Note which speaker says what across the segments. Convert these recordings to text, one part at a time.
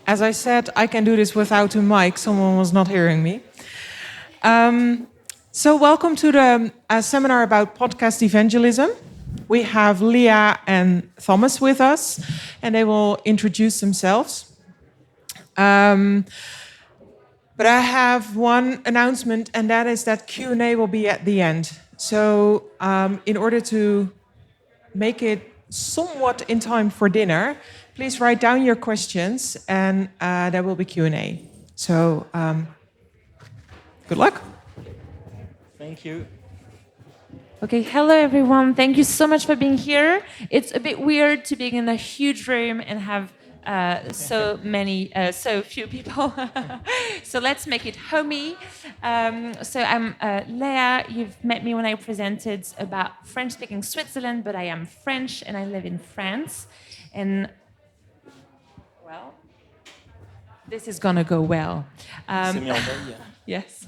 Speaker 1: As I said, I can do this without a mic. Someone was not hearing me. So welcome to the seminar about podcast evangelism. We have Leah and Thomas with us, and they will introduce themselves. But I have one announcement, and that is that Q&A will be at the end. So in order to make it somewhat in time for dinner, please write down your questions, and there will be Q&A. So good luck.
Speaker 2: Thank you.
Speaker 3: Okay, hello everyone. Thank you so much for being here. It's a bit weird to be in a huge room and have so few people. So let's make it homey. So I'm Leah. You've met me when I presented about French-speaking Switzerland, but I am French and I live in France. And well, this is gonna go well. Yes.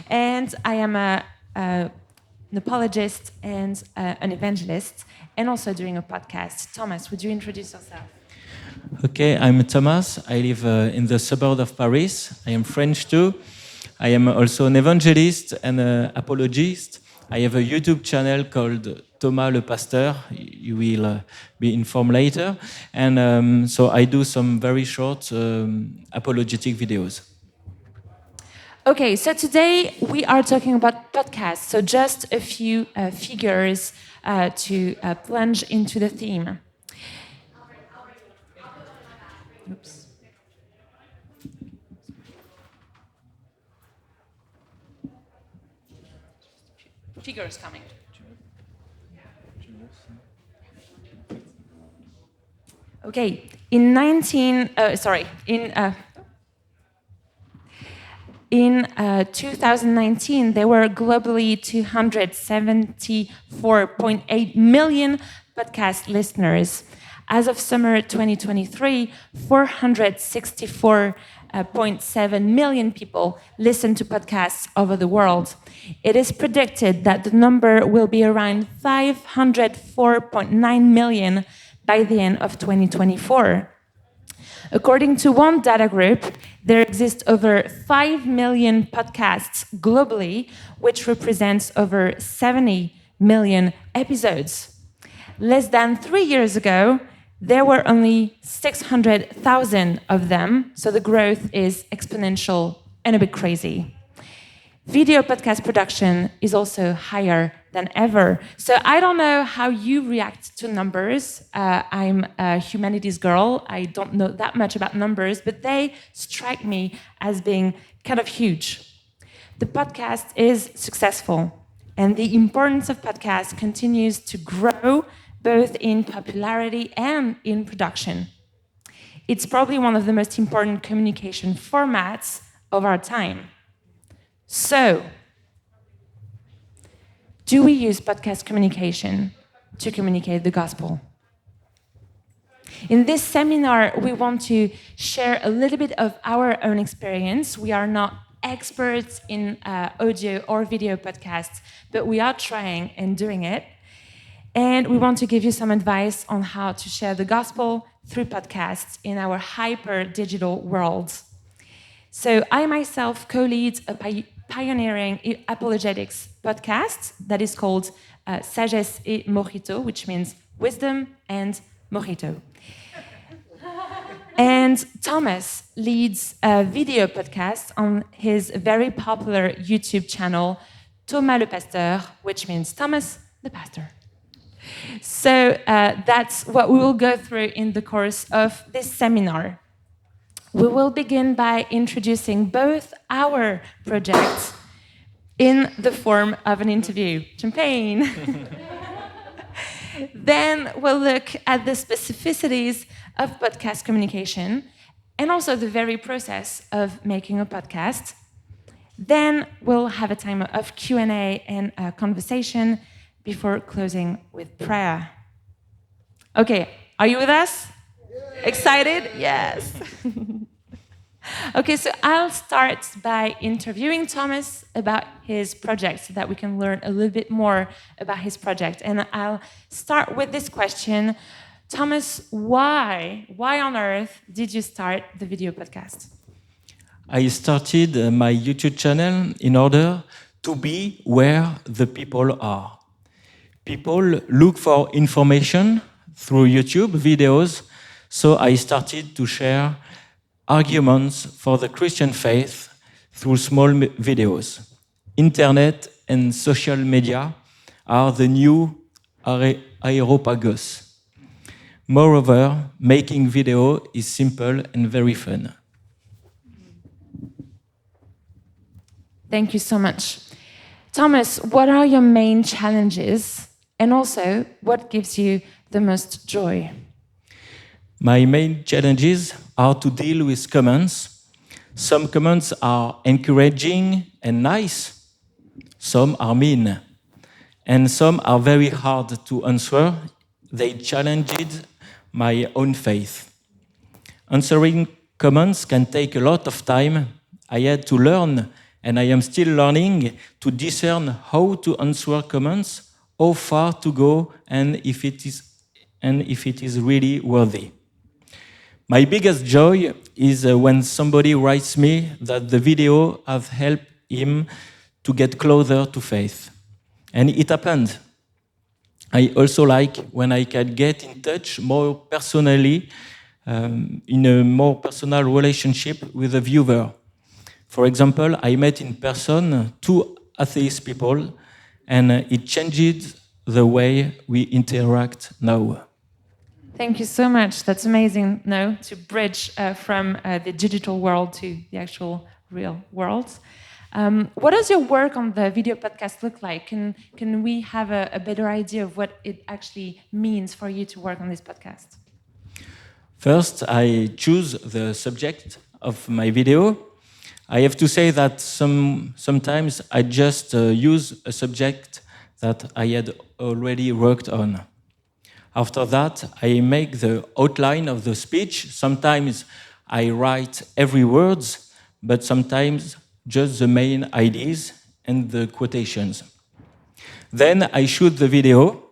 Speaker 3: And I am an apologist and an evangelist, and also doing a podcast. Thomas, would you introduce yourself?
Speaker 2: Okay, I'm Thomas. I live in the suburb of Paris. I am French too. I am also an evangelist and an apologist. I have a YouTube channel called Thomas le Pasteur. You will be informed later. And so I do some very short apologetic videos.
Speaker 3: Okay, so today we are talking about podcasts. So just a few figures to plunge into the theme. Oops. Figures coming. Okay, in 2019, there were globally 274.8 million podcast listeners. As of summer 2023, 464.7 million people listen to podcasts over the world. It is predicted that the number will be around 504.9 million by the end of 2024. According to one data group, there exist over 5 million podcasts globally, which represents over 70 million episodes. Less than 3 years ago, there were only 600,000 of them, so the growth is exponential and a bit crazy. Video podcast production is also higher than ever. So I don't know how you react to numbers. I'm a humanities girl. I don't know that much about numbers, but they strike me as being kind of huge. The podcast is successful, and the importance of podcasts continues to grow both in popularity and in production. It's probably one of the most important communication formats of our time. So, do we use podcast communication to communicate the gospel? In this seminar, we want to share a little bit of our own experience. We are not experts in audio or video podcasts, but we are trying and doing it. And we want to give you some advice on how to share the gospel through podcasts in our hyper-digital world. So I myself co-lead a pioneering apologetics podcast that is called Sagesse et Mojito, which means wisdom and mojito. And Thomas leads a video podcast on his very popular YouTube channel, Thomas le Pasteur, which means Thomas the Pastor. So that's what we will go through in the course of this seminar. We will begin by introducing both our projects in the form of an interview. Champagne! Then we'll look at the specificities of podcast communication and also the very process of making a podcast. Then we'll have a time of Q&A and a conversation before closing with prayer. Okay, are you with us? Excited? Yes. Okay, so I'll start by interviewing Thomas about his project so that we can learn a little bit more about his project. And I'll start with this question. Thomas, why on earth did you start the video podcast?
Speaker 2: I started my YouTube channel in order to be where the people are. People look for information through YouTube videos, so I started to share arguments for the Christian faith through small videos. Internet and social media are the new aeropagos. Moreover, making video is simple and very fun.
Speaker 3: Thank you so much. Thomas, what are your main challenges? And also, what gives you the most joy?
Speaker 2: My main challenges are to deal with comments. Some comments are encouraging and nice. Some are mean. And some are very hard to answer. They challenged my own faith. Answering comments can take a lot of time. I had to learn, and I am still learning, to discern how to answer comments, how far to go, and if it is really worthy. My biggest joy is when somebody writes me that the video have helped him to get closer to faith. And it happened. I also like when I can get in touch more personally, in a more personal relationship with the viewer. For example, I met in person 2 atheist people, and it changed the way we interact now.
Speaker 3: Thank you so much. That's amazing, no, to bridge from the digital world to the actual real world. What does your work on the video podcast look like? Can we have a better idea of what it actually means for you to work on this podcast?
Speaker 2: First, I choose the subject of my video. I have to say that sometimes I just use a subject that I had already worked on. After that, I make the outline of the speech. Sometimes I write every word, but sometimes just the main ideas and the quotations. Then I shoot the video.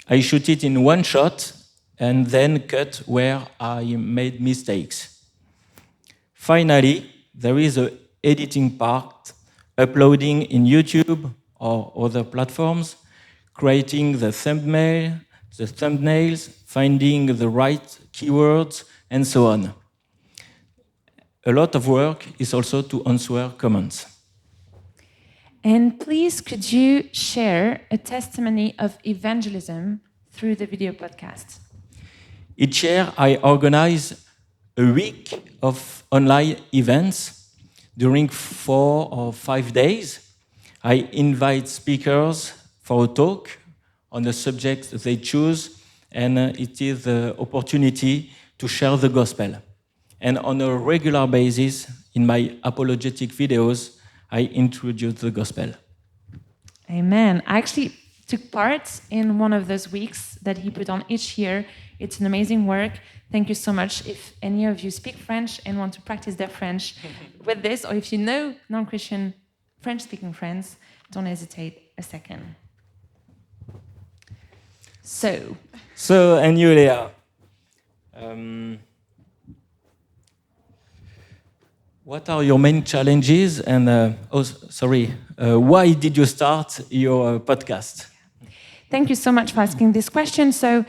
Speaker 2: I shoot it in one shot and then cut where I made mistakes. Finally, there is an editing part, uploading in YouTube or other platforms, creating the thumbnail, the thumbnails, finding the right keywords, and so on. A lot of work is also to answer comments.
Speaker 3: And please, could you share a testimony of evangelism through the video podcast?
Speaker 2: Each year, I organize a week of online events. During 4 or 5 days, I invite speakers for a talk on the subject they choose, and it is the opportunity to share the gospel. And on a regular basis, in my apologetic videos, I introduce the gospel.
Speaker 3: Amen. I actually took part in one of those weeks that he put on each year. It's an amazing work. Thank you so much. If any of you speak French and want to practice their French with this, or if you know non-Christian French-speaking friends, don't hesitate a second. So,
Speaker 2: and you, Leah, what are your main challenges? And why did you start your podcast?
Speaker 3: Thank you so much for asking this question. So,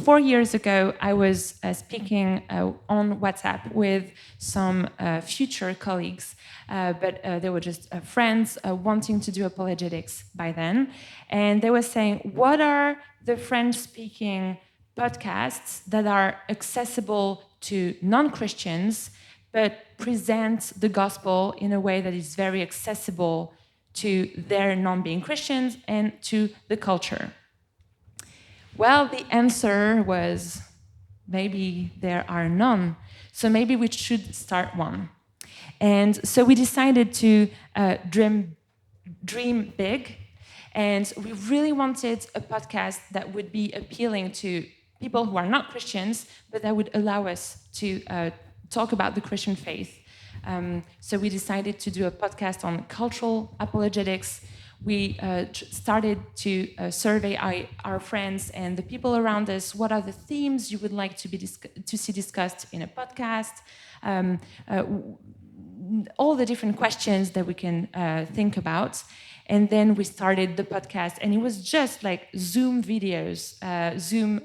Speaker 3: 4 years ago, I was speaking on WhatsApp with some future colleagues, but they were just friends wanting to do apologetics by then. And they were saying, what are the French-speaking podcasts that are accessible to non-Christians, but present the gospel in a way that is very accessible to their non-being Christians and to the culture? Well, the answer was maybe there are none. So maybe we should start one. And so we decided to dream big. And we really wanted a podcast that would be appealing to people who are not Christians, but that would allow us to talk about the Christian faith. So we decided to do a podcast on cultural apologetics. we started to survey our friends and the people around us. What are the themes you would like to see discussed in a podcast? All the different questions that we can think about. And then we started the podcast, and it was just like Zoom videos, Zoom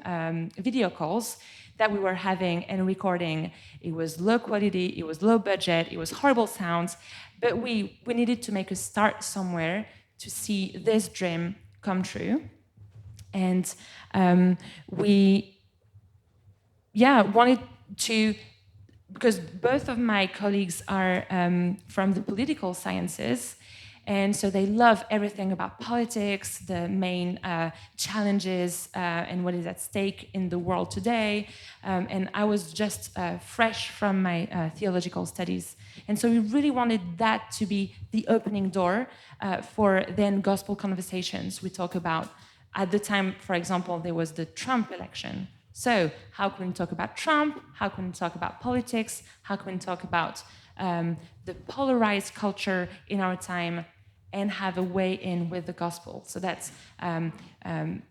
Speaker 3: video calls that we were having and recording. It was low quality, it was low budget, it was horrible sounds, but we needed to make a start somewhere to see this dream come true. And we wanted to, because both of my colleagues are from the political sciences, and so they love everything about politics, the main challenges and what is at stake in the world today. And I was just fresh from my theological studies. And so we really wanted that to be the opening door for then gospel conversations. We talk about, at the time, for example, there was the Trump election. So how can we talk about Trump? How can we talk about politics? How can we talk about the polarized culture in our time and have a way in with the gospel? So that's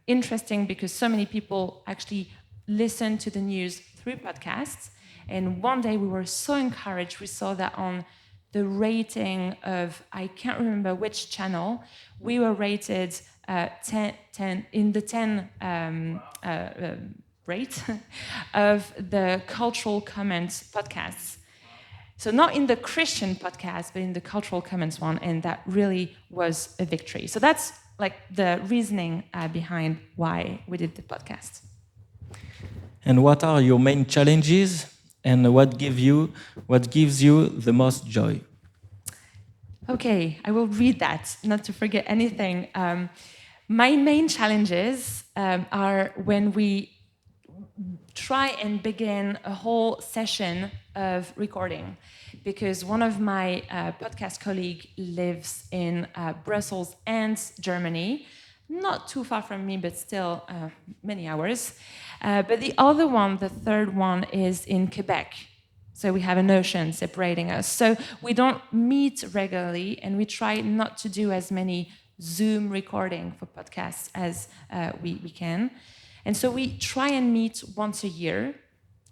Speaker 3: interesting because so many people actually listen to the news through podcasts. And one day we were so encouraged, we saw that on the rating of, I can't remember which channel, we were rated 10 in the 10 rate of the cultural comments podcasts. So not in the Christian podcast, but in the cultural comments one, and that really was a victory. So that's like the reasoning behind why we did the podcast.
Speaker 2: And what are your main challenges, and what gives you the most joy?
Speaker 3: Okay, I will read that, not to forget anything. My main challenges are when we try and begin a whole session of recording, because one of my podcast colleagues lives in Brussels and Germany, not too far from me, but still many hours. But the other one, the third one, is in Quebec. So we have an ocean separating us. So we don't meet regularly, and we try not to do as many Zoom recording for podcasts as we can. And so we try and meet once a year,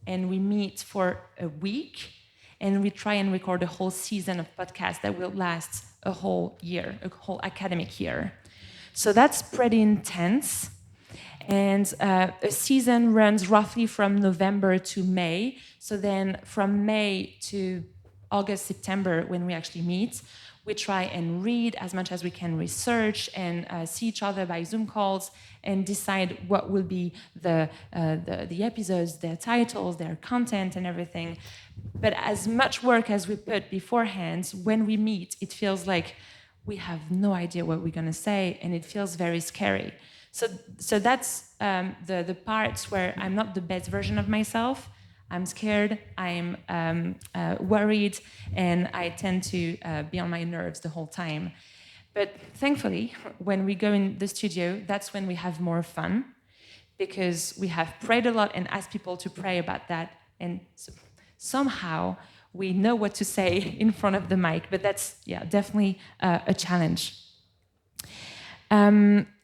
Speaker 3: and we meet for a week, and we try and record a whole season of podcasts that will last a whole year, a whole academic year. So that's pretty intense. And a season runs roughly from November to May. So then from May to August, September, when we actually meet, we try and read as much as we can, research, and see each other by Zoom calls and decide what will be the episodes, their titles, their content, and everything. But as much work as we put beforehand, when we meet, it feels like we have no idea what we're going to say, and it feels very scary. So that's the parts where I'm not the best version of myself. I'm scared, I'm worried, and I tend to be on my nerves the whole time. But thankfully, when we go in the studio, that's when we have more fun, because we have prayed a lot and asked people to pray about that, and somehow we know what to say in front of the mic, but that's definitely a challenge.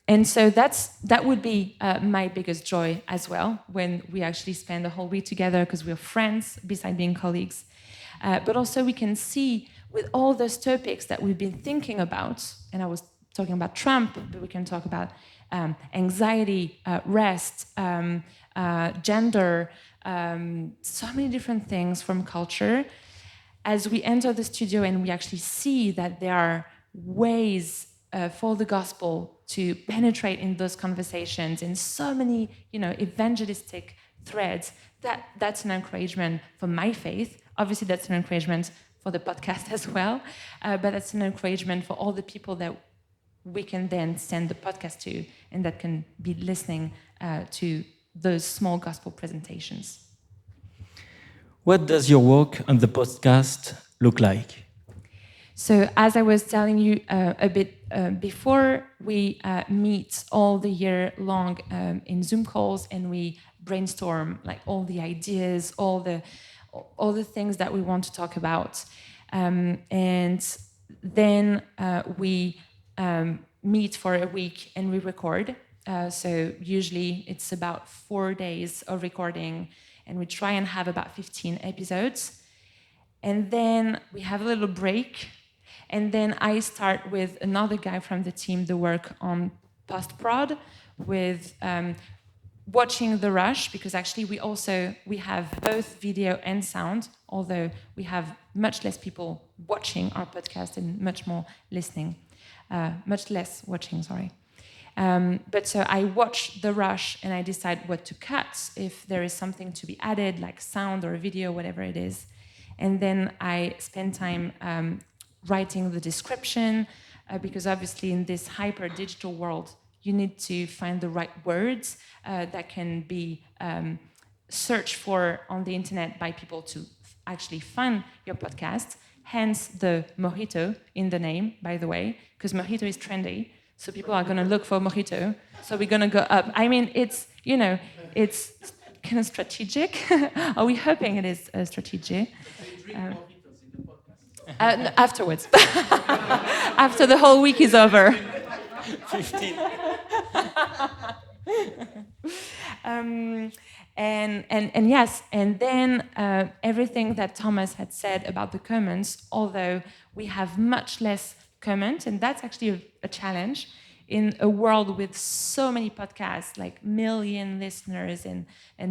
Speaker 3: And so that would be my biggest joy as well, when we actually spend a whole week together, because we're friends beside being colleagues. But also we can see with all those topics that we've been thinking about, and I was talking about Trump, but we can talk about anxiety, rest, gender, so many different things from culture. As we enter the studio and we actually see that there are ways for the gospel to penetrate in those conversations in so many, evangelistic threads, that's an encouragement for my faith. Obviously, that's an encouragement for the podcast as well, but that's an encouragement for all the people that we can then send the podcast to, and that can be listening to those small gospel presentations.
Speaker 2: What does your work on the podcast look like?
Speaker 3: So as I was telling you a bit before, we meet all the year long in Zoom calls, and we brainstorm like all the ideas, all the things that we want to talk about, and then we meet for a week and we record. So usually it's about 4 days of recording, and we try and have about 15 episodes. And then we have a little break, and then I start with another guy from the team the work on post-prod with watching the rush, because actually we have both video and sound, although we have much less people watching our podcast and much more listening. Much less watching, sorry. But so I watch the rush and I decide what to cut, if there is something to be added, like sound or video, whatever it is. And then I spend time writing the description, because obviously in this hyper digital world, you need to find the right words that can be searched for on the internet by people to actually find your podcast. Hence the mojito in the name, by the way, because mojito is trendy. So people are going to look for mojito. So we're going to go up. I mean, it's kind of strategic. Are we hoping it is strategic? Afterwards. After the whole week is over.
Speaker 2: 15.
Speaker 3: And yes, and then everything that Thomas had said about the comments, although we have much less comment, and that's actually a challenge in a world with so many podcasts, like million listeners and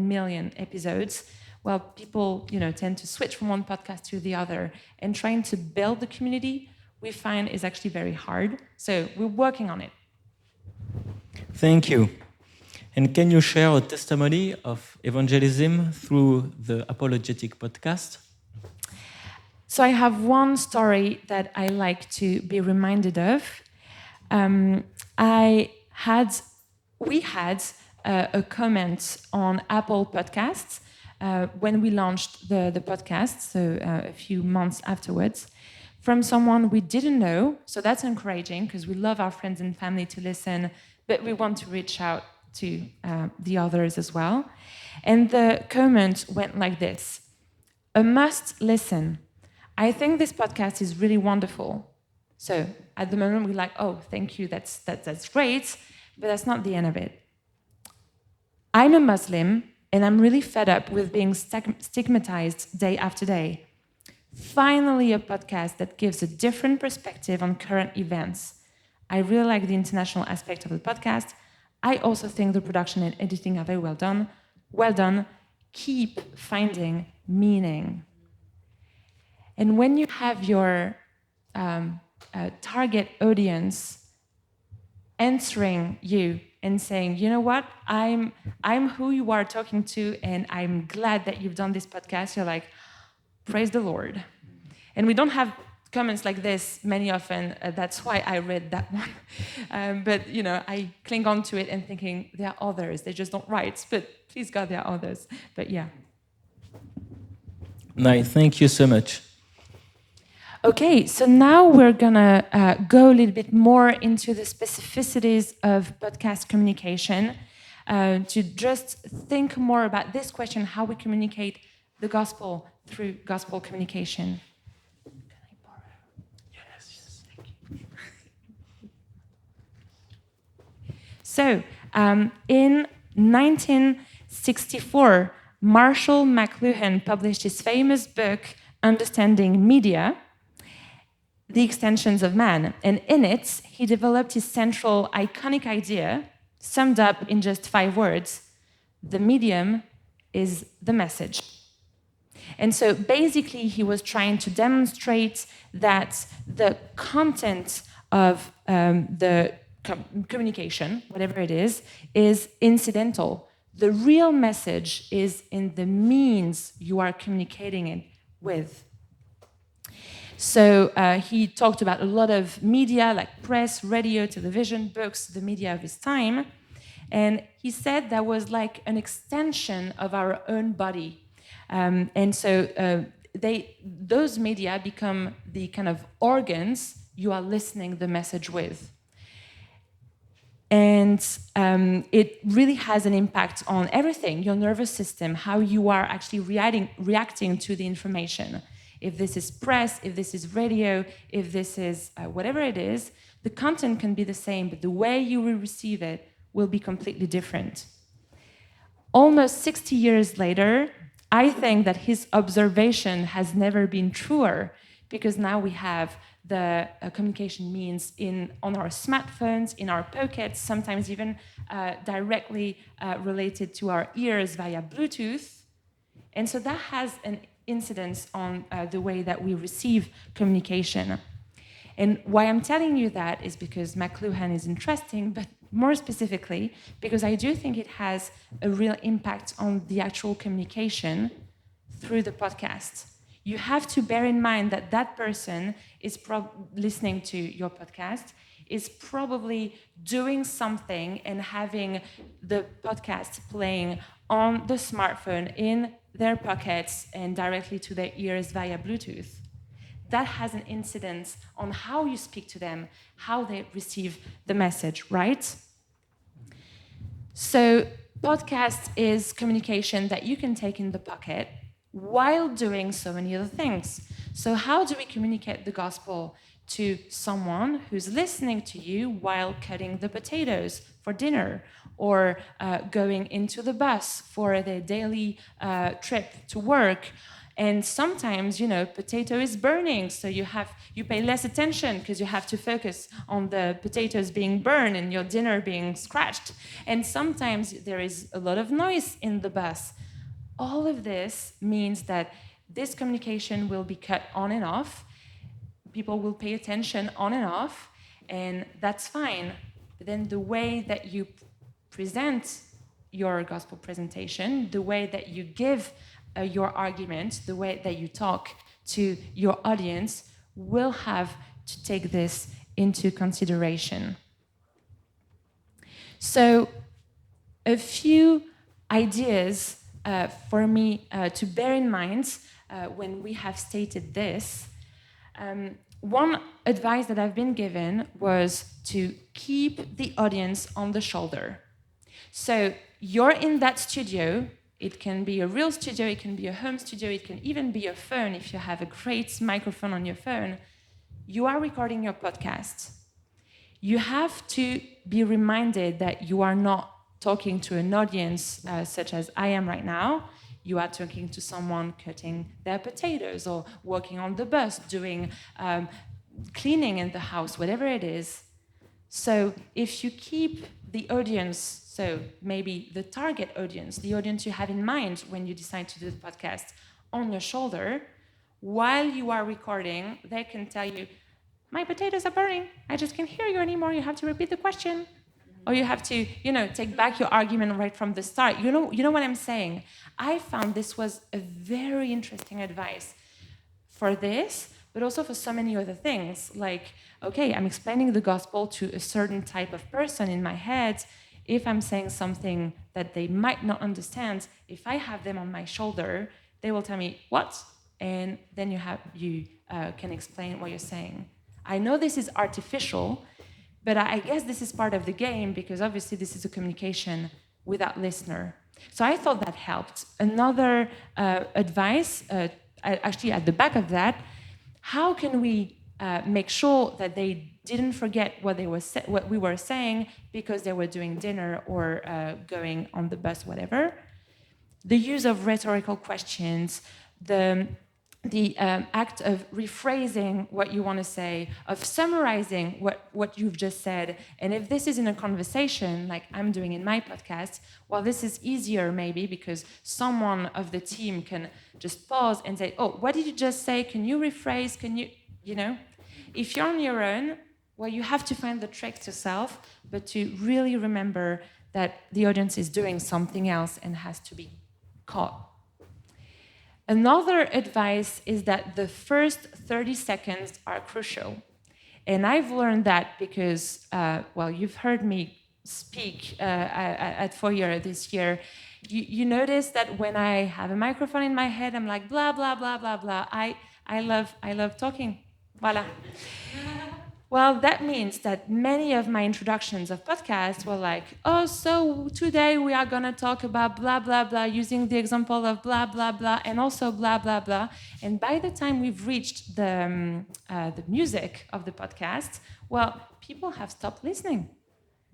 Speaker 3: million episodes. Well, people tend to switch from one podcast to the other, and trying to build the community we find is actually very hard. So we're working on it.
Speaker 2: Thank you. And can you share a testimony of evangelism through the Apologetic podcast?
Speaker 3: So I have one story that I like to be reminded of. We had a comment on Apple Podcasts when we launched the podcast, so a few months afterwards, from someone we didn't know. So that's encouraging, because we love our friends and family to listen, but we want to reach out to the others as well. And the comment went like this: a must listen. I think this podcast is really wonderful. So at the moment we're like, oh, thank you, that's great, but that's not the end of it. I'm a Muslim and I'm really fed up with being stigmatized day after day. Finally, a podcast that gives a different perspective on current events. I really like the international aspect of the podcast. I also think the production and editing are very well done. Well done. Keep finding meaning. And when you have your target audience answering you and saying, you know what, I'm who you are talking to, and I'm glad that you've done this podcast, you're like, praise the Lord. And we don't have comments like this many often. That's why I read that one. But I cling on to it and thinking there are others. They just don't write. But please God, there are others. But yeah.
Speaker 2: Nice. Thank you so much.
Speaker 3: Okay, so now we're gonna go a little bit more into the specificities of podcast communication, to just think more about this question: how we communicate the gospel through gospel communication. Can I borrow? Yes, thank you. So, in 1964, Marshall McLuhan published his famous book, Understanding Media, The Extensions of Man. And in it, he developed his central iconic idea, summed up in just 5 words: the medium is the message. And so basically, he was trying to demonstrate that the content of the communication, whatever it is incidental. The real message is in the means you are communicating it with. So he talked about a lot of media, like press, radio, television, books, the media of his time. And he said that was like an extension of our own body. And so those media become the kind of organs you are listening the message with. And it really has an impact on everything, your nervous system, how you are actually reacting to the information. if this is press, if this is radio, if this is whatever it is, the content can be the same, but the way you will receive it will be completely different. Almost 60 years later, I think that his observation has never been truer, because now we have the communication means on our smartphones, in our pockets, sometimes even directly related to our ears via Bluetooth. And so that has an incidence on the way that we receive communication. And why I'm telling you that is because McLuhan is interesting, but more specifically, because I do think it has a real impact on the actual communication through the podcast. You have to bear in mind that that person is listening to your podcast is probably doing something and having the podcast playing on the smartphone in their pockets and directly to their ears via Bluetooth. That has an incidence on how you speak to them, how they receive the message, right? So podcast is communication that you can take in the pocket while doing so many other things. So how do we communicate the gospel to someone who's listening to you while cutting the potatoes for dinner, or going into the bus for their daily trip to work? And sometimes, potato is burning, so you pay less attention because you have to focus on the potatoes being burned and your dinner being scratched. And sometimes there is a lot of noise in the bus. All of this means that this communication will be cut on and off. People will pay attention on and off, and that's fine. But then the way that you present your gospel presentation, the way that you give your argument, the way that you talk to your audience, will have to take this into consideration. So, a few ideas for me to bear in mind when we have stated this. One advice that I've been given was to keep the audience on the shoulder. So you're in that studio. It can be a real studio, it can be a home studio, it can even be a phone if you have a great microphone on your phone. You are recording your podcast. You have to be reminded that you are not talking to an audience such as I am right now. You are talking to someone cutting their potatoes or working on the bus, doing cleaning in the house, whatever it is. So if you keep the audience, so maybe the target audience, the audience you have in mind when you decide to do the podcast, on your shoulder, while you are recording, they can tell you, my potatoes are burning, I just can't hear you anymore, you have to repeat the question. Or you have to, take back your argument right from the start. You know what I'm saying? I found this was a very interesting advice for this, but also for so many other things. Like, okay, I'm explaining the gospel to a certain type of person in my head. If I'm saying something that they might not understand, if I have them on my shoulder, they will tell me, what? And then you can explain what you're saying. I know this is artificial, but I guess this is part of the game, because obviously this is a communication without listener. So I thought that helped. Another advice, actually at the back of that, how can we make sure that they didn't forget what we were saying because they were doing dinner or going on the bus, whatever? The use of rhetorical questions, the act of rephrasing what you want to say, of summarizing what you've just said. And if this is in a conversation, like I'm doing in my podcast, well, this is easier maybe because someone of the team can just pause and say, oh, what did you just say? Can you rephrase? Can you? If you're on your own, well, you have to find the tricks yourself, but to really remember that the audience is doing something else and has to be caught. Another advice is that the first 30 seconds are crucial. And I've learned that because, you've heard me speak at Feuer this year. You notice that when I have a microphone in my head, I'm like, blah, blah, blah, blah, blah. I love talking. Voila. Well, that means that many of my introductions of podcasts were like, oh, so today we are going to talk about blah, blah, blah, using the example of blah, blah, blah, and also blah, blah, blah. And by the time we've reached the music of the podcast, well, people have stopped listening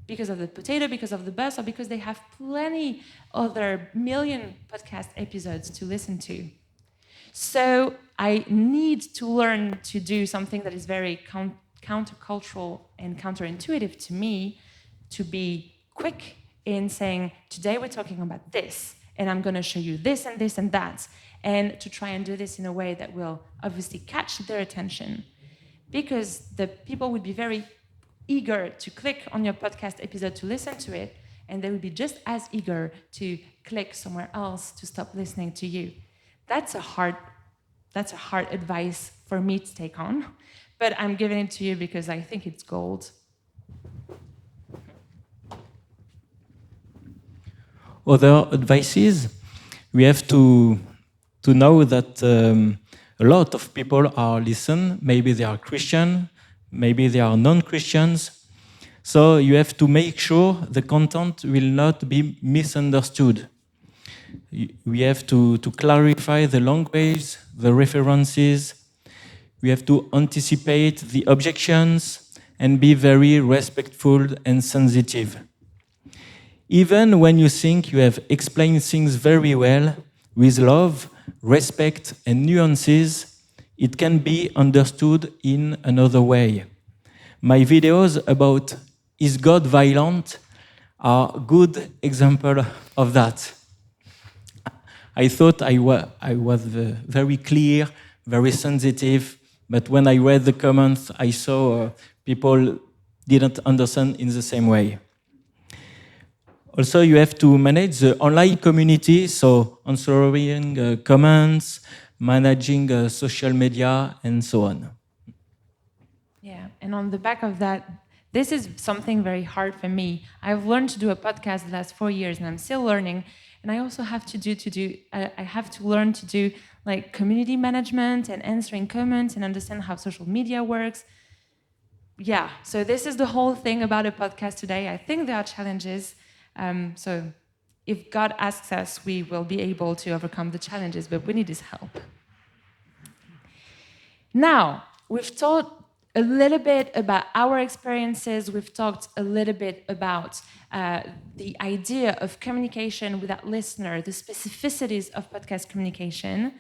Speaker 3: because of the potato, because of the bus, or because they have plenty other million podcast episodes to listen to. So I need to learn to do something that is very countercultural and counterintuitive to me, to be quick in saying, today we're talking about this, and I'm going to show you this and this and that, and to try and do this in a way that will obviously catch their attention, because the people would be very eager to click on your podcast episode to listen to it, and they would be just as eager to click somewhere else to stop listening to you. That's a hard advice for me to take on, but I'm giving it to you because I think it's gold.
Speaker 2: Other advices, we have to know that a lot of people are listen. Maybe they are Christian, maybe they are non-Christians. So you have to make sure the content will not be misunderstood. We have to clarify the language, the references. We have to anticipate the objections and be very respectful and sensitive. Even when you think you have explained things very well, with love, respect, and nuances, it can be understood in another way. My videos about Is God Violent are a good example of that. I thought I was very clear, very sensitive, but when I read the comments, I saw people didn't understand in the same way. Also, you have to manage the online community, so answering comments, managing social media, and so on.
Speaker 3: Yeah, and on the back of that, this is something very hard for me. I've learned to do a podcast the last 4 years, and I'm still learning. And I also have I have to learn to do like community management and answering comments and understand how social media works. Yeah, so this is the whole thing about a podcast today. I think there are challenges. So if God asks us, we will be able to overcome the challenges, but we need his help. Now, we've talked a little bit about our experiences. We've talked a little bit about the idea of communication with that listener, the specificities of podcast communication.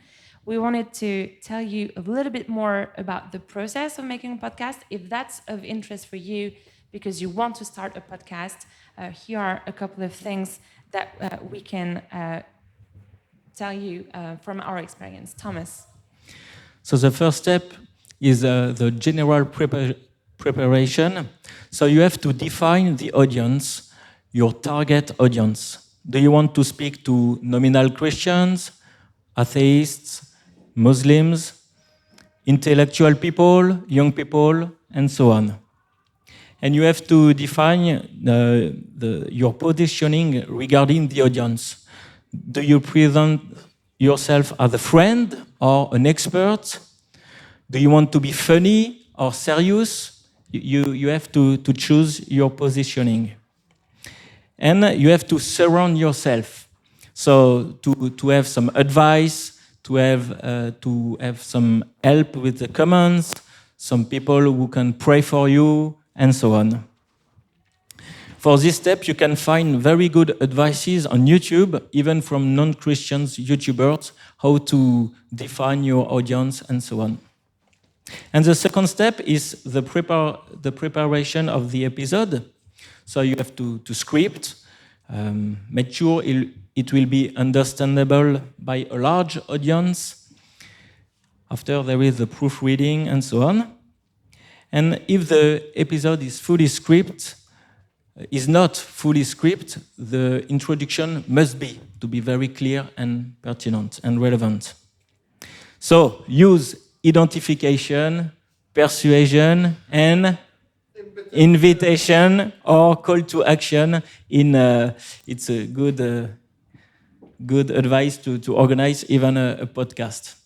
Speaker 3: We wanted to tell you a little bit more about the process of making a podcast. If that's of interest for you because you want to start a podcast, here are a couple of things that we can tell you from our experience. Thomas.
Speaker 2: So the first step is the general preparation. So you have to define the audience, your target audience. Do you want to speak to nominal Christians, atheists, Muslims, intellectual people, young people, and so on? And you have to define your positioning regarding the audience. Do you present yourself as a friend or an expert? Do you want to be funny or serious? You have to choose your positioning. And you have to surround yourself. So to have some advice, to have some help with the comments, some people who can pray for you, and so on. For this step, you can find very good advices on YouTube, even from non-Christian YouTubers, how to define your audience and so on. And the second step is the preparation of the episode. So you have to script, make sure it will be understandable by a large audience. After there is the proofreading and so on. And if the episode is not fully scripted, the introduction must be to be very clear and pertinent and relevant. So use identification, persuasion, and invitation or call to action. It's a good advice to organize even a podcast.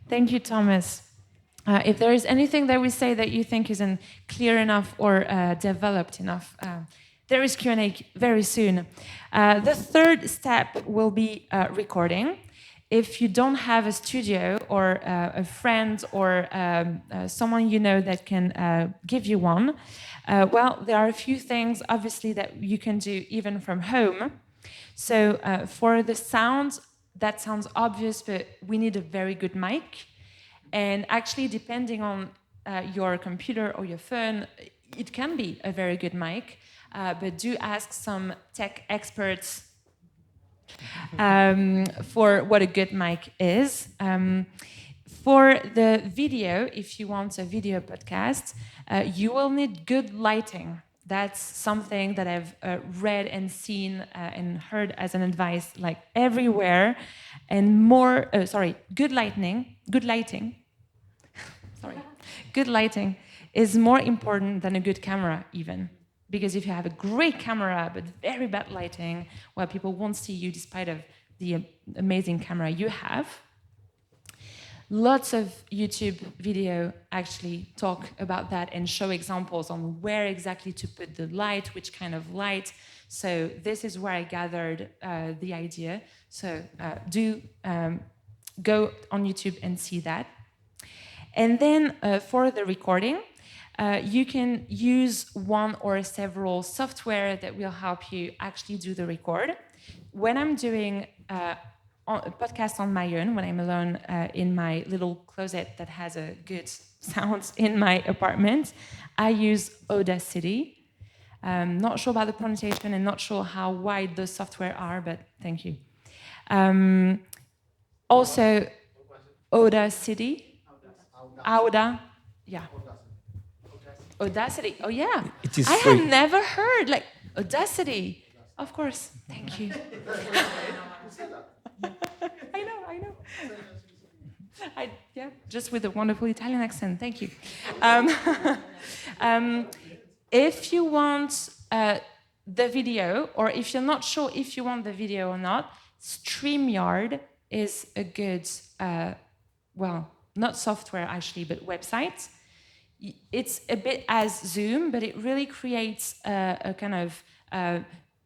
Speaker 3: Thank you, Thomas. If there is anything that we say that you think isn't clear enough or developed enough, there is Q&A very soon. The third step will be recording. If you don't have a studio or a friend or someone you know that can give you one, well, there are a few things, obviously, that you can do even from home. So for the sound, that sounds obvious, but we need a very good mic. And actually, depending on your computer or your phone, it can be a very good mic, but do ask some tech experts for what a good mic is. For the video, if you want a video podcast, you will need good lighting. That's something that I've read and seen and heard as an advice like everywhere. And good lighting, good lighting is more important than a good camera even. Because if you have a great camera but very bad lighting, well, people won't see you despite of the amazing camera you have. Lots of YouTube video actually talk about that and show examples on where exactly to put the light, which kind of light. So this is where I gathered the idea. So do go on YouTube and see that. And then for the recording, you can use one or several software that will help you actually do the record. When I'm doing a podcast on my own, when I'm alone in my little closet that has a good sound in my apartment, I use Audacity. Not sure about the pronunciation and not sure how wide those software are, but thank you. Also, Audacity. Yeah. Audacity. Oh yeah.
Speaker 2: It is
Speaker 3: I
Speaker 2: free.
Speaker 3: have never heard like Audacity. Of course. Thank you. I know. Just with a wonderful Italian accent. Thank you. If you want the video, or if you're not sure if you want the video or not, StreamYard is a good, not software actually, but website. It's a bit as Zoom, but it really creates a kind of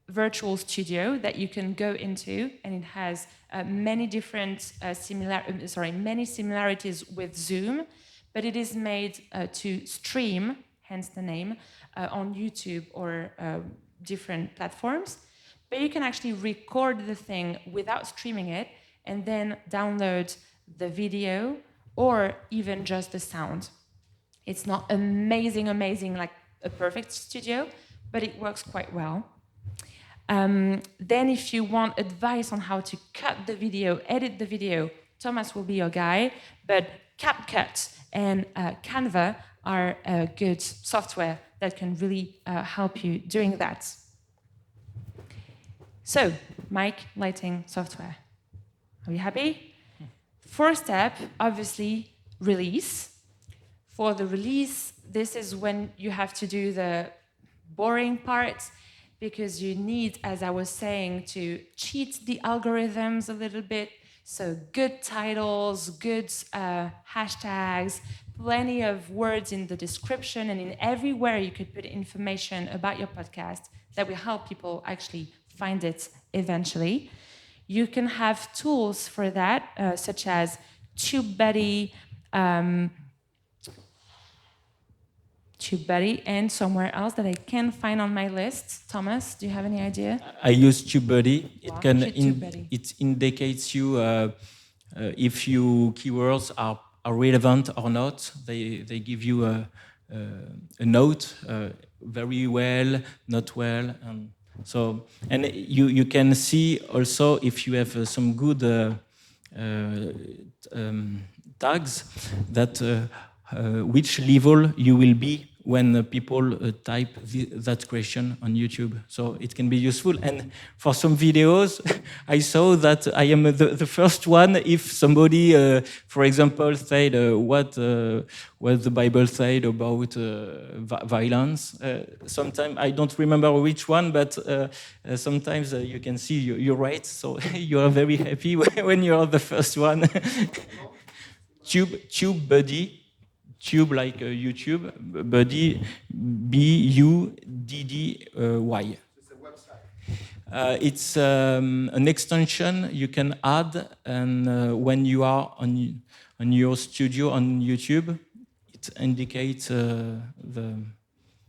Speaker 3: virtual studio that you can go into, and it has many different many similarities with Zoom, but it is made to stream, hence the name, on YouTube or different platforms. But you can actually record the thing without streaming it, and then download the video or even just the sound. It's not amazing like a perfect studio, but it works quite well. Then if you want advice on how to cut the video, edit the video, Thomas will be your guy, but CapCut and Canva are a good software that can really help you doing that. So, mic, lighting, software. Are you happy? First step, obviously, release. For the release, this is when you have to do the boring part, because you need, as I was saying, to cheat the algorithms a little bit. So good titles, good hashtags, plenty of words in the description, and in everywhere you could put information about your podcast that will help people actually find it eventually. You can have tools for that, such as TubeBuddy, and somewhere else that I can't find on my list. Thomas, do you have any idea?
Speaker 2: I use TubeBuddy.
Speaker 3: TubeBuddy.
Speaker 2: It indicates you if your keywords are relevant or not. They give you a note, very well, not well, and you can see also if you have some good tags that which level you will be when people type that question on YouTube. So it can be useful. And for some videos, I saw that I am the first one. If somebody, for example, said what the Bible said about violence, sometimes I don't remember which one, but sometimes you can see you're right. So you are very happy when you are the first one. TubeBuddy. tube like YouTube, Buddy, Buddy.
Speaker 4: It's a website.
Speaker 2: It's an extension you can add, and when you are on your studio on YouTube, it indicates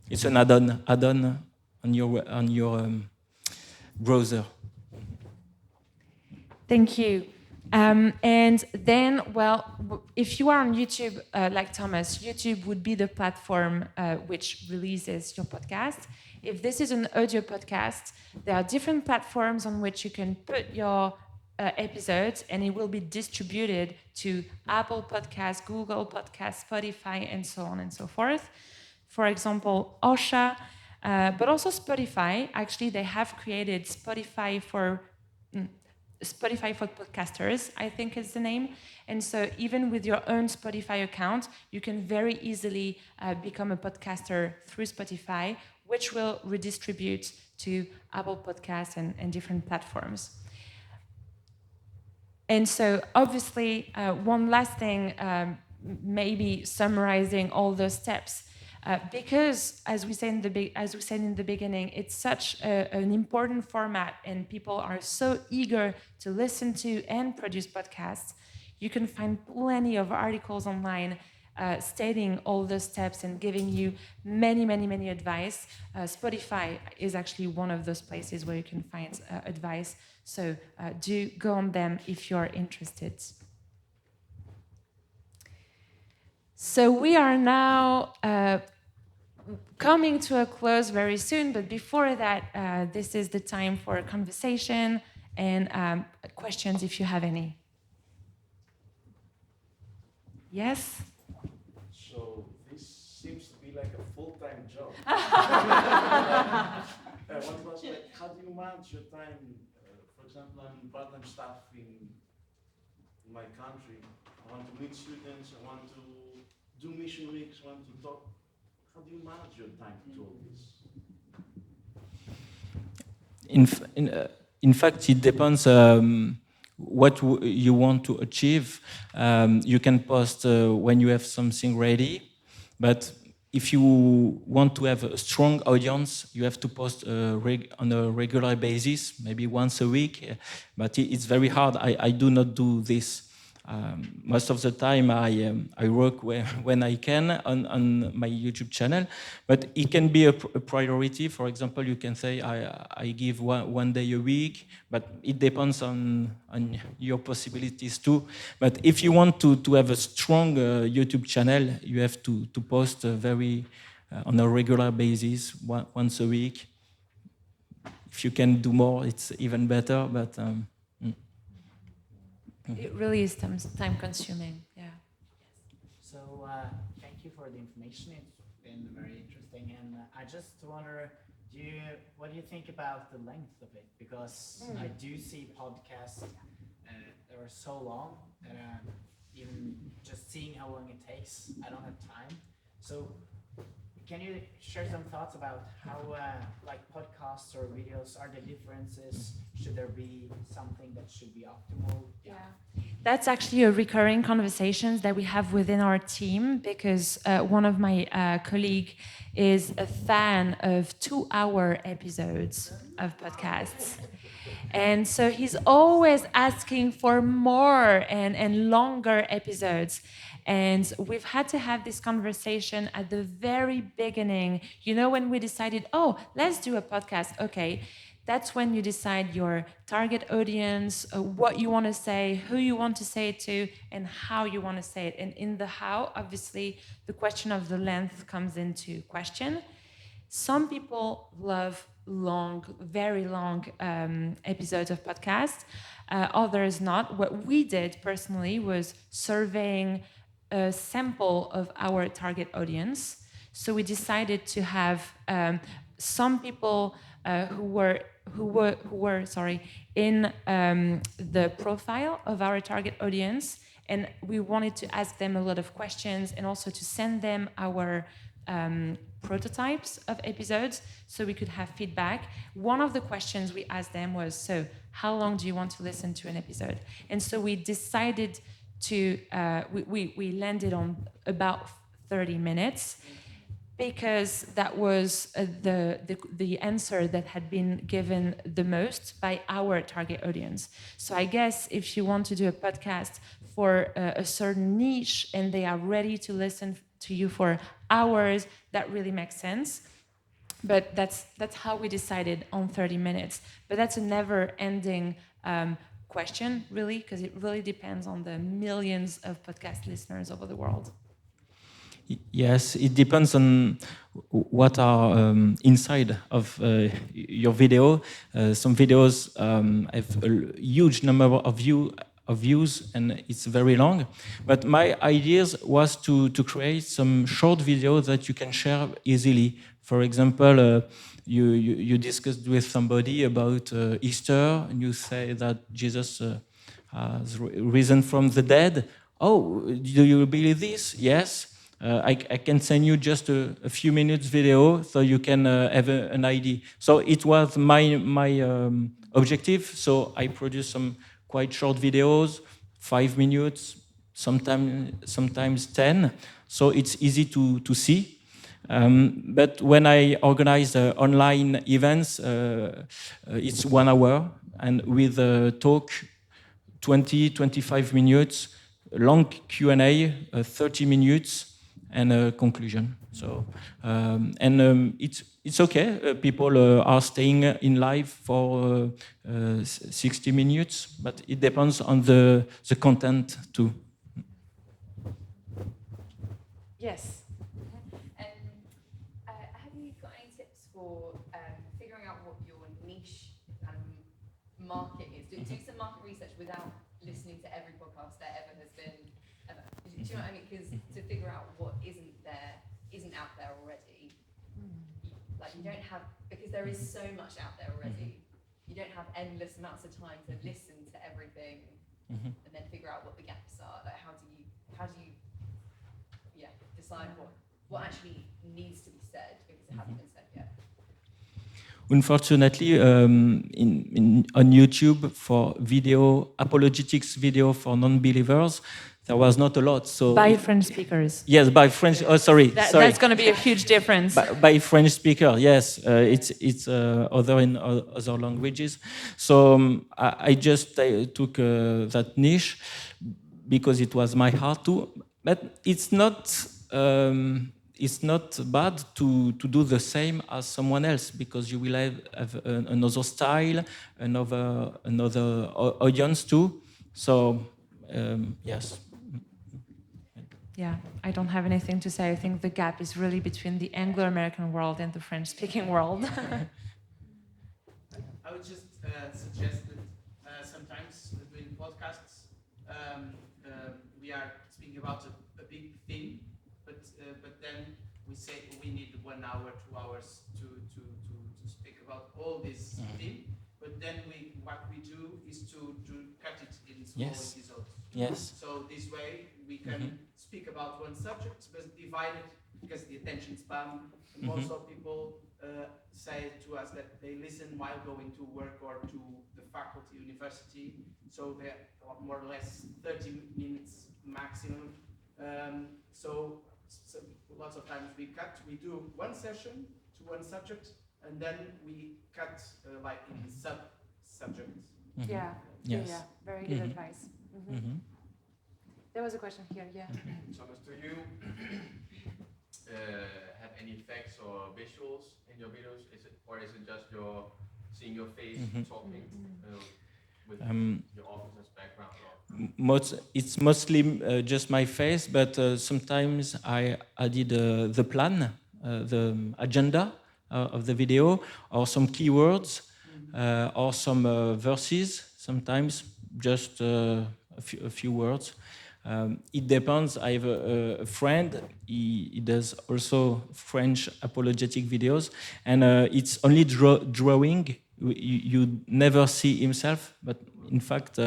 Speaker 2: it's an add-on on your browser.
Speaker 3: Thank you. And then, well, if you are on YouTube, like Thomas, YouTube would be the platform which releases your podcast. If this is an audio podcast, there are different platforms on which you can put your episodes, and it will be distributed to Apple Podcasts, Google Podcasts, Spotify, and so on and so forth. For example, Osha, but also Spotify. Actually, they have created Spotify for podcasters, I think is the name. And so even with your own Spotify account, you can very easily become a podcaster through Spotify, which will redistribute to Apple Podcasts and different platforms. And so obviously, one last thing, maybe summarizing all those steps. Because, as we said in the beginning, it's such an important format, and people are so eager to listen to and produce podcasts. You can find plenty of articles online stating all those steps and giving you many advice. Spotify is actually one of those places where you can find advice. So do go on them if you're interested. So we are now coming to a close very soon, but before that, this is the time for a conversation and questions if you have any. Yes?
Speaker 4: So this seems to be like a full-time job. What was like, how do you manage your time? For example, I'm part-time staff in my country. I want to meet students, I want to do mission weeks, I want to talk. How do you manage your time to do all this?
Speaker 2: In fact, it depends what you want to achieve. You can post when you have something ready, but if you want to have a strong audience, you have to post on a regular basis, maybe once a week. But it's very hard. I do not do this. Most of the time, I work when I can on my YouTube channel, but it can be a priority. For example, you can say I give one day a week, but it depends on your possibilities too. But if you want to have a strong YouTube channel, you have to post on a regular basis, once a week. If you can do more, it's even better. But
Speaker 3: it really is time consuming, yeah.
Speaker 5: So thank you for the information. It's been very interesting, and I just wonder, what do you think about the length of it? Because I do see podcasts that are so long that even just seeing how long it takes, I don't have time. So can you share some thoughts about how like podcasts or videos, are there differences? Should there be something that should be optimal?
Speaker 3: Yeah. That's actually a recurring conversation that we have within our team, because one of my colleagues is a fan of 2-hour episodes of podcasts. And so he's always asking for more and longer episodes. And we've had to have this conversation at the very beginning. You know, when we decided, let's do a podcast, okay. That's when you decide your target audience, what you want to say, who you want to say it to, and how you want to say it. And in the how, obviously, the question of the length comes into question. Some people love very long episodes of podcasts. Others not. What we did personally was surveying a sample of our target audience. So we decided to have some people who were in the profile of our target audience, and we wanted to ask them a lot of questions and also to send them our prototypes of episodes so we could have feedback. One of the questions we asked them was, so how long do you want to listen to an episode? And so we decided to, we landed on about 30 minutes because that was the answer that had been given the most by our target audience. So I guess if you want to do a podcast for a certain niche and they are ready to listen to you for hours, that really makes sense. But that's how we decided on 30 minutes. But that's a never-ending question, really, because it really depends on the millions of podcast listeners over the world.
Speaker 2: Yes, it depends on what are inside of your video. Some videos have a huge number of views and it's very long. But my ideas was to create some short videos that you can share easily. For example, you discussed with somebody about Easter and you say that Jesus has risen from the dead. Oh, do you believe this? Yes. I can send you just a few minutes video so you can have an idea. So it was my objective. So I produced some quite short videos, 5 minutes, sometimes 10. So it's easy to see. But when I organize online events, it's 1 hour and with a talk 20-25 minutes, long Q&A, 30 minutes, and a conclusion. So, it's okay. People are staying in live for 60 minutes, but it depends on the content too.
Speaker 3: Yes.
Speaker 6: And have you got any tips for figuring out what your niche market is? Do some market research without listening to every podcast there ever has been. Do you know what I mean? Because to figure out what isn't out there already, like you don't have, because there is so much out there already. You don't have endless amounts of time to listen to everything and then figure out what the gaps are. Like how do you decide what actually needs to be said because it hasn't been said yet?
Speaker 2: Unfortunately, on YouTube for apologetics video for non-believers, there was not a lot. So
Speaker 3: By French speakers.
Speaker 2: Yes, by French. Oh, sorry.
Speaker 3: That's going to be a huge difference.
Speaker 2: By French speaker, yes. It's other in other languages. So I just took that niche because it was my heart too. But it's not bad to do the same as someone else because you will have another style, another audience too. So yes.
Speaker 3: Yeah, I don't have anything to say. I think the gap is really between the Anglo-American world and the French-speaking world.
Speaker 7: I would just suggest that sometimes doing podcasts, we are speaking about a big theme, but then we say we need 1 hour, 2 hours to speak about all this theme. But then what we do is to cut it in small episodes.
Speaker 2: Yes.
Speaker 7: So this way we can speak about one subject, but divide it because the attention span. Most of people say to us that they listen while going to work or to the faculty, university. So they're more or less 30 minutes maximum. So lots of times we do one session to one subject, and then we cut like in sub-subjects.
Speaker 3: Yeah.
Speaker 2: Yes.
Speaker 3: Yeah. Very good advice. There was a question here. Yeah.
Speaker 8: Thomas, do you have any effects or visuals in your videos? Is it just your seeing your face talking with your officer's background?
Speaker 2: It's mostly just my face, but sometimes I added the plan, the agenda of the video, or some keywords, or some verses. Sometimes just a few words. It depends. I have a friend. He does also French apologetic videos, and it's only drawing. You never see himself, but in fact,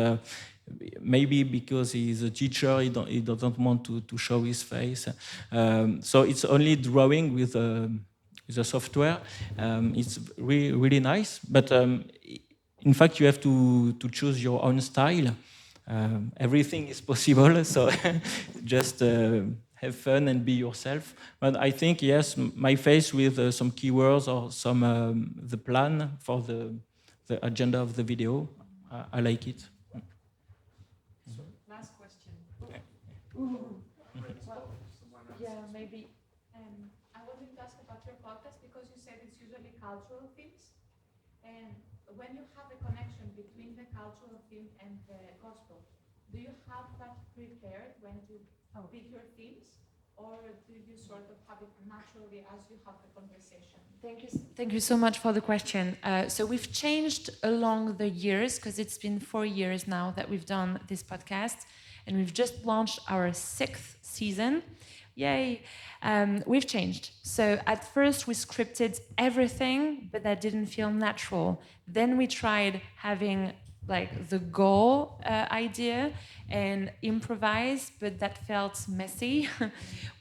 Speaker 2: maybe because he's a teacher, he doesn't want to show his face. So it's only drawing with a software. It's really nice, but in fact, you have to choose your own style. Everything is possible, so just have fun and be yourself. But I think, yes, my face with some keywords or some the plan for the agenda of the video, I like it.
Speaker 3: Last question. Yeah, maybe.
Speaker 6: I wanted to ask about your podcast because you said it's usually cultural themes. And when you have a connection between the cultural theme and the gospel, do you have that prepared when you pick your themes? Or do you sort of have it naturally as you have the conversation?
Speaker 3: Thank you so much for the question. So we've changed along the years because it's been 4 years now that we've done this podcast, and we've just launched our 6th season. Yay! We've changed. So at first we scripted everything, but that didn't feel natural. Then we tried having like the goal idea and improvise, but that felt messy.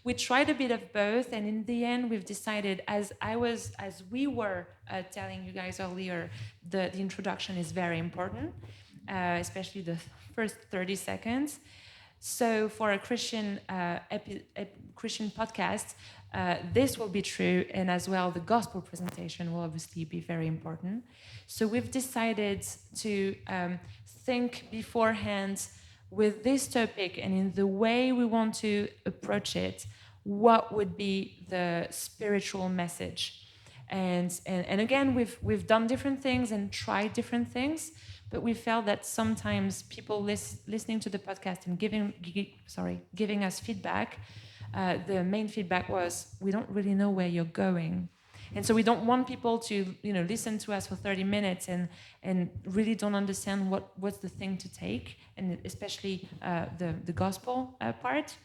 Speaker 3: We tried a bit of both, and in the end, we've decided, as we were telling you guys earlier, the introduction is very important, especially the first 30 seconds. So for a Christian Christian podcast, this will be true, and as well, the gospel presentation will obviously be very important. So we've decided to think beforehand with this topic and in the way we want to approach it, what would be the spiritual message. And again, we've done different things and tried different things, but we felt that sometimes people listening to the podcast and giving us feedback, the main feedback was, we don't really know where you're going. And so we don't want people to listen to us for 30 minutes and really don't understand what's the thing to take, and especially the gospel part.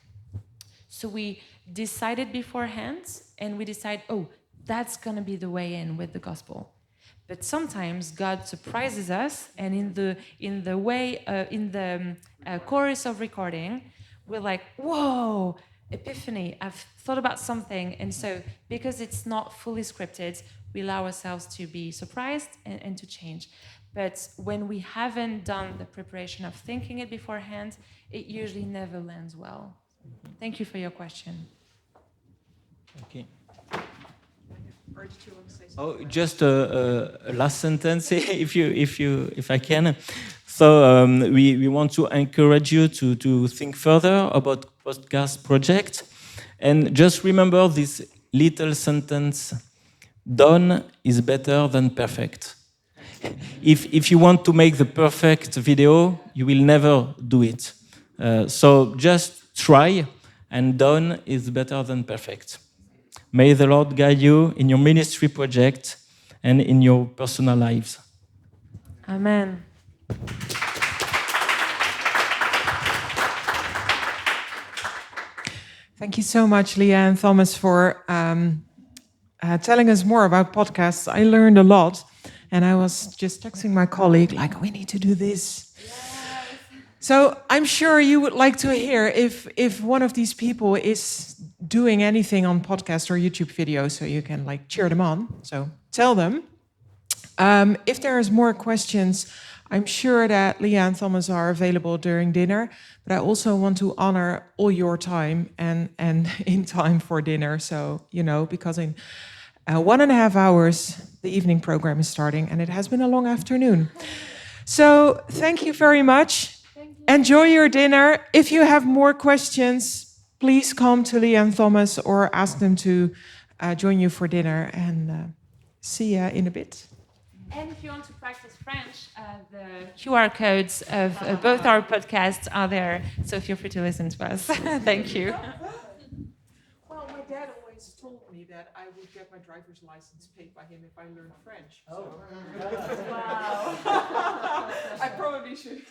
Speaker 3: So we decided beforehand, and we decide, that's going to be the way in with the gospel. But sometimes God surprises us, and in the chorus of recording, we're like, whoa, epiphany, I've thought about something. And so because it's not fully scripted, we allow ourselves to be surprised and to change. But when we haven't done the preparation of thinking it beforehand, it usually never lands well. Thank you for your question.
Speaker 2: Okay.
Speaker 1: Or did you want to say something?
Speaker 2: Oh, just a last sentence, if I can. So we want to encourage you to think further about podcast project, and just remember this little sentence: done is better than perfect. If you want to make the perfect video, you will never do it. So just try, and done is better than perfect. May the Lord guide you in your ministry project and in your personal lives.
Speaker 3: Amen.
Speaker 1: Thank you so much, Leah and Thomas, for telling us more about podcasts. I learned a lot, and I was just texting my colleague, like, we need to do this. Yes. So I'm sure you would like to hear if one of these people is doing anything on podcast or YouTube video, so you can like cheer them on. So tell them. If there's more questions, I'm sure that Leah and Thomas are available during dinner, but I also want to honor all your time and in time for dinner. So, because in 1.5 hours, the evening program is starting, and it has been a long afternoon. So thank you very much. Enjoy your dinner. If you have more questions, please come to Leah and Thomas or ask them to join you for dinner, and see you in a bit.
Speaker 3: And if you want to practice French, the QR codes of both our podcasts are there, so feel free to listen to us. Thank you.
Speaker 1: Well, my dad always told me that I would get my driver's license paid by him if I learned French.
Speaker 5: Oh,
Speaker 1: Wow. I probably should.